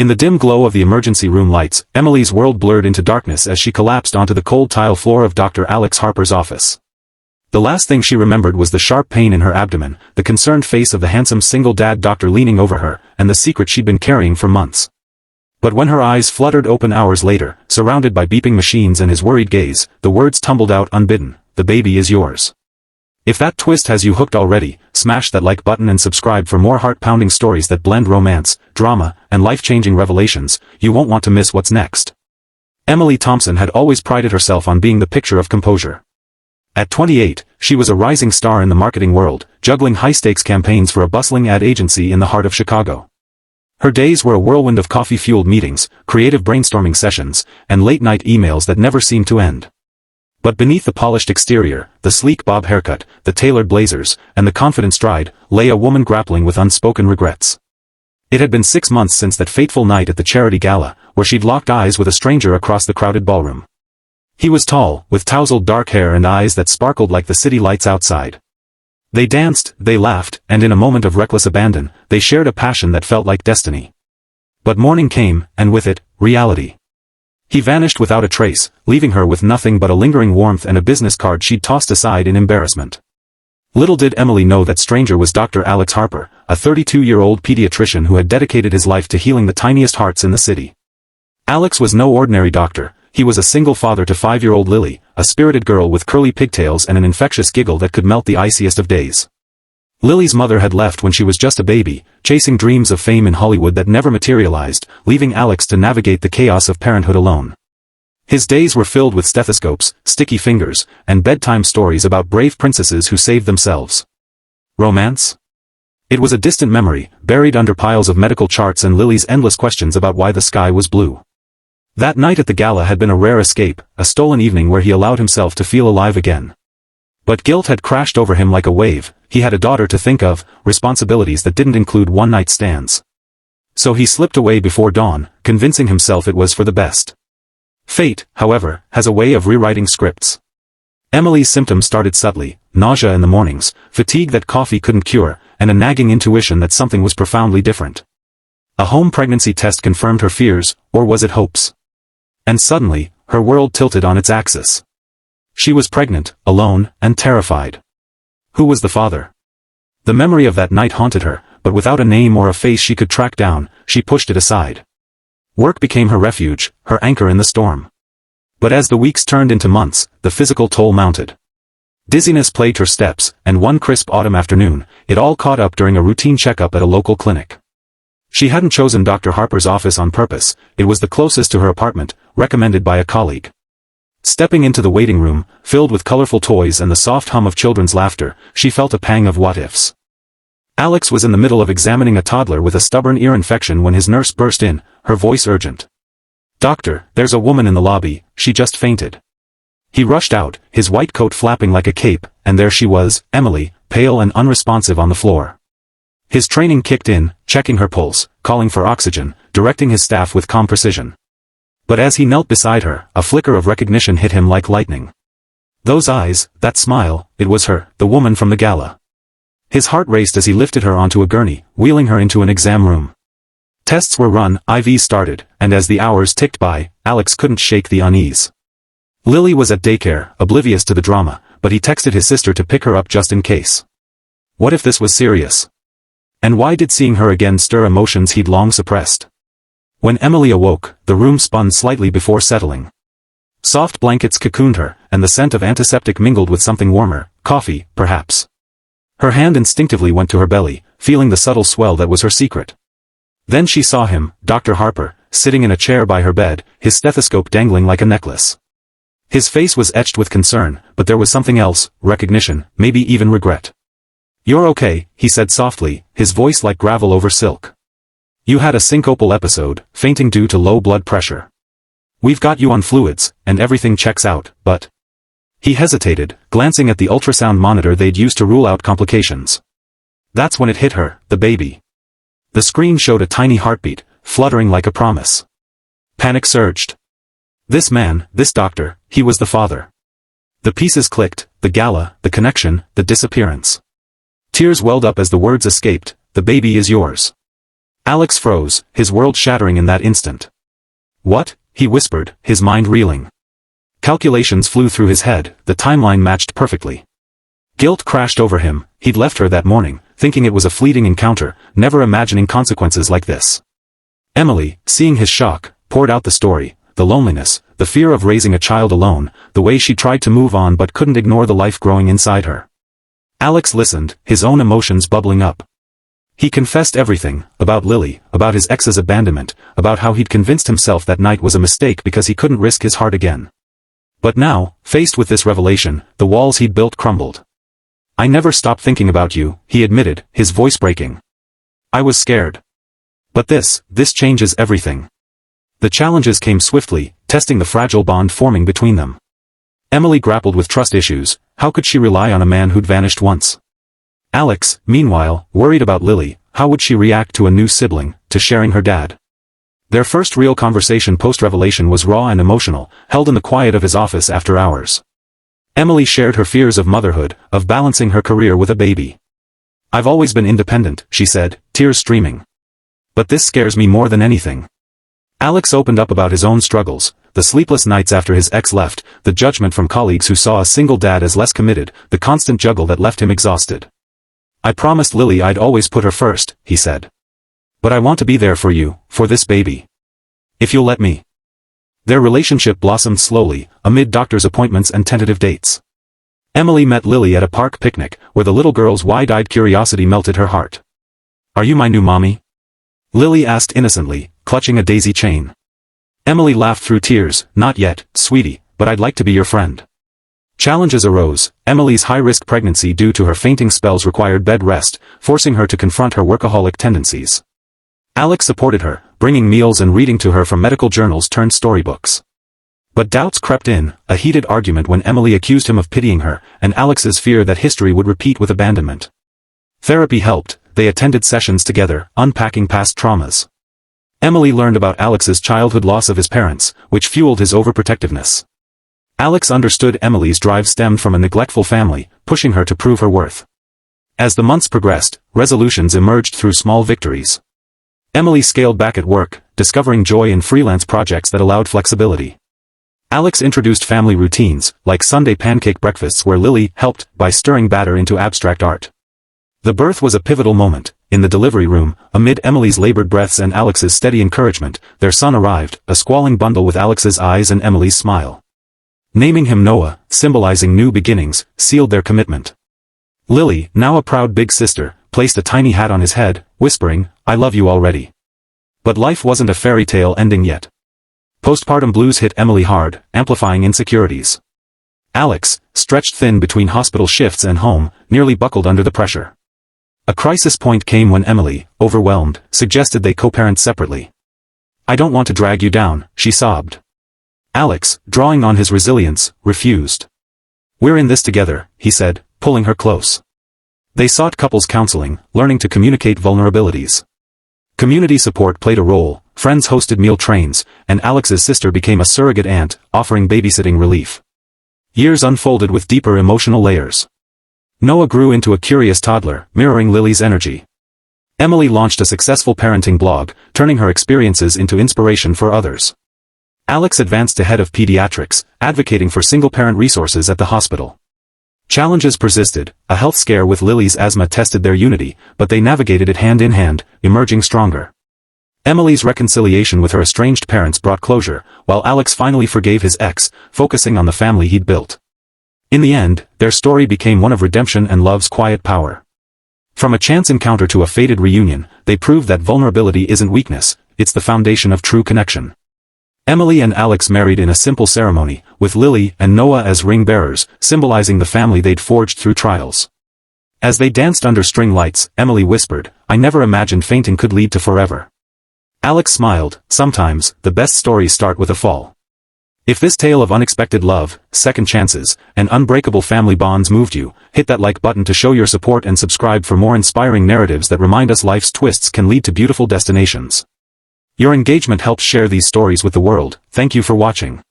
In the dim glow of the emergency room lights, Emily's world blurred into darkness as she collapsed onto the cold tile floor of Dr. Alex Harper's office. The last thing she remembered was the sharp pain in her abdomen, the concerned face of the handsome single-dad doctor leaning over her, and the secret she'd been carrying for months. But when her eyes fluttered open hours later, surrounded by beeping machines and his worried gaze, the words tumbled out unbidden, "The baby is yours." If that twist has you hooked already, smash that like button and subscribe for more heart-pounding stories that blend romance, drama, and life-changing revelations. You won't want to miss what's next. Emily Thompson had always prided herself on being the picture of composure. At 28, she was a rising star in the marketing world, juggling high-stakes campaigns for a bustling ad agency in the heart of Chicago. Her days were a whirlwind of coffee-fueled meetings, creative brainstorming sessions, and late-night emails that never seemed to end. But beneath the polished exterior, the sleek bob haircut, the tailored blazers, and the confident stride, lay a woman grappling with unspoken regrets. It had been 6 months since that fateful night at the charity gala, where she'd locked eyes with a stranger across the crowded ballroom. He was tall, with tousled dark hair and eyes that sparkled like the city lights outside. They danced, they laughed, and in a moment of reckless abandon, they shared a passion that felt like destiny. But morning came, and with it, reality. He vanished without a trace, leaving her with nothing but a lingering warmth and a business card she'd tossed aside in embarrassment. Little did Emily know that stranger was Dr. Alex Harper, a 32-year-old pediatrician who had dedicated his life to healing the tiniest hearts in the city. Alex was no ordinary doctor. He was a single father to 5-year-old Lily, a spirited girl with curly pigtails and an infectious giggle that could melt the iciest of days. Lily's mother had left when she was just a baby, chasing dreams of fame in Hollywood that never materialized, leaving Alex to navigate the chaos of parenthood alone. His days were filled with stethoscopes, sticky fingers, and bedtime stories about brave princesses who saved themselves. Romance? It was a distant memory, buried under piles of medical charts and Lily's endless questions about why the sky was blue. That night at the gala had been a rare escape, a stolen evening where he allowed himself to feel alive again. But guilt had crashed over him like a wave. He had a daughter to think of, responsibilities that didn't include one-night stands. So he slipped away before dawn, convincing himself it was for the best. Fate, however, has a way of rewriting scripts. Emily's symptoms started subtly: nausea in the mornings, fatigue that coffee couldn't cure, and a nagging intuition that something was profoundly different. A home pregnancy test confirmed her fears, or was it hopes? And suddenly, her world tilted on its axis. She was pregnant, alone, and terrified. Who was the father? The memory of that night haunted her, but without a name or a face she could track down, she pushed it aside. Work became her refuge, her anchor in the storm. But as the weeks turned into months, the physical toll mounted. Dizziness plagued her steps, and one crisp autumn afternoon, it all caught up during a routine checkup at a local clinic. She hadn't chosen Dr. Harper's office on purpose. It was the closest to her apartment, recommended by a colleague. Stepping into the waiting room, filled with colorful toys and the soft hum of children's laughter, she felt a pang of what-ifs. Alex was in the middle of examining a toddler with a stubborn ear infection when his nurse burst in, her voice urgent. "Doctor, there's a woman in the lobby, she just fainted." He rushed out, his white coat flapping like a cape, and there she was, Emily, pale and unresponsive on the floor. His training kicked in, checking her pulse, calling for oxygen, directing his staff with calm precision. But as he knelt beside her, a flicker of recognition hit him like lightning. Those eyes, that smile, it was her, the woman from the gala. His heart raced as he lifted her onto a gurney, wheeling her into an exam room. Tests were run, IVs started, and as the hours ticked by, Alex couldn't shake the unease. Lily was at daycare, oblivious to the drama, but he texted his sister to pick her up just in case. What if this was serious? And why did seeing her again stir emotions he'd long suppressed? When Emily awoke, the room spun slightly before settling. Soft blankets cocooned her, and the scent of antiseptic mingled with something warmer, coffee, perhaps. Her hand instinctively went to her belly, feeling the subtle swell that was her secret. Then she saw him, Dr. Harper, sitting in a chair by her bed, his stethoscope dangling like a necklace. His face was etched with concern, but there was something else, recognition, maybe even regret. "You're okay," he said softly, his voice like gravel over silk. "You had a syncopal episode, fainting due to low blood pressure. We've got you on fluids, and everything checks out, but..." He hesitated, glancing at the ultrasound monitor they'd used to rule out complications. That's when it hit her, the baby. The screen showed a tiny heartbeat, fluttering like a promise. Panic surged. This man, this doctor, he was the father. The pieces clicked, the gala, the connection, the disappearance. Tears welled up as the words escaped, "The baby is yours." Alex froze, his world shattering in that instant. What? He whispered, his mind reeling. Calculations flew through his head, the timeline matched perfectly. Guilt crashed over him. He'd left her that morning, thinking it was a fleeting encounter, never imagining consequences like this. Emily, seeing his shock, poured out the story, the loneliness, the fear of raising a child alone, the way she tried to move on but couldn't ignore the life growing inside her. Alex listened, his own emotions bubbling up. He confessed everything, about Lily, about his ex's abandonment, about how he'd convinced himself that night was a mistake because he couldn't risk his heart again. But now, faced with this revelation, the walls he'd built crumbled. I never stopped thinking about you, he admitted, his voice breaking. I was scared. But this changes everything. The challenges came swiftly, testing the fragile bond forming between them. Emily grappled with trust issues. How could she rely on a man who'd vanished once? Alex, meanwhile, worried about Lily. How would she react to a new sibling, to sharing her dad? Their first real conversation post-revelation was raw and emotional, held in the quiet of his office after hours. Emily shared her fears of motherhood, of balancing her career with a baby. I've always been independent, she said, tears streaming. But this scares me more than anything. Alex opened up about his own struggles, the sleepless nights after his ex left, the judgment from colleagues who saw a single dad as less committed, the constant juggle that left him exhausted. I promised Lily I'd always put her first, he said. But I want to be there for you, for this baby. If you'll let me. Their relationship blossomed slowly, amid doctor's appointments and tentative dates. Emily met Lily at a park picnic, where the little girl's wide-eyed curiosity melted her heart. Are you my new mommy? Lily asked innocently, clutching a daisy chain. Emily laughed through tears, not yet, sweetie, but I'd like to be your friend. Challenges arose. Emily's high-risk pregnancy due to her fainting spells required bed rest, forcing her to confront her workaholic tendencies. Alex supported her, bringing meals and reading to her from medical journals turned storybooks. But doubts crept in, a heated argument when Emily accused him of pitying her, and Alex's fear that history would repeat with abandonment. Therapy helped. They attended sessions together, unpacking past traumas. Emily learned about Alex's childhood loss of his parents, which fueled his overprotectiveness. Alex understood Emily's drive stemmed from a neglectful family, pushing her to prove her worth. As the months progressed, resolutions emerged through small victories. Emily scaled back at work, discovering joy in freelance projects that allowed flexibility. Alex introduced family routines, like Sunday pancake breakfasts where Lily helped by stirring batter into abstract art. The birth was a pivotal moment. In the delivery room, amid Emily's labored breaths and Alex's steady encouragement, their son arrived, a squalling bundle with Alex's eyes and Emily's smile. Naming him Noah, symbolizing new beginnings, sealed their commitment. Lily, now a proud big sister, placed a tiny hat on his head, whispering, I love you already. But life wasn't a fairy tale ending yet. Postpartum blues hit Emily hard, amplifying insecurities. Alex, stretched thin between hospital shifts and home, nearly buckled under the pressure. A crisis point came when Emily, overwhelmed, suggested they co-parent separately. I don't want to drag you down, she sobbed. Alex, drawing on his resilience, refused. We're in this together, he said, pulling her close. They sought couples counseling, learning to communicate vulnerabilities. Community support played a role, friends hosted meal trains, and Alex's sister became a surrogate aunt, offering babysitting relief. Years unfolded with deeper emotional layers. Noah grew into a curious toddler, mirroring Lily's energy. Emily launched a successful parenting blog, turning her experiences into inspiration for others. Alex advanced to head of pediatrics, advocating for single-parent resources at the hospital. Challenges persisted. A health scare with Lily's asthma tested their unity, but they navigated it hand in hand, emerging stronger. Emily's reconciliation with her estranged parents brought closure, while Alex finally forgave his ex, focusing on the family he'd built. In the end, their story became one of redemption and love's quiet power. From a chance encounter to a fated reunion, they proved that vulnerability isn't weakness, it's the foundation of true connection. Emily and Alex married in a simple ceremony, with Lily and Noah as ring-bearers, symbolizing the family they'd forged through trials. As they danced under string lights, Emily whispered, I never imagined fainting could lead to forever. Alex smiled. Sometimes, the best stories start with a fall. If this tale of unexpected love, second chances, and unbreakable family bonds moved you, hit that like button to show your support and subscribe for more inspiring narratives that remind us life's twists can lead to beautiful destinations. Your engagement helps share these stories with the world. Thank you for watching.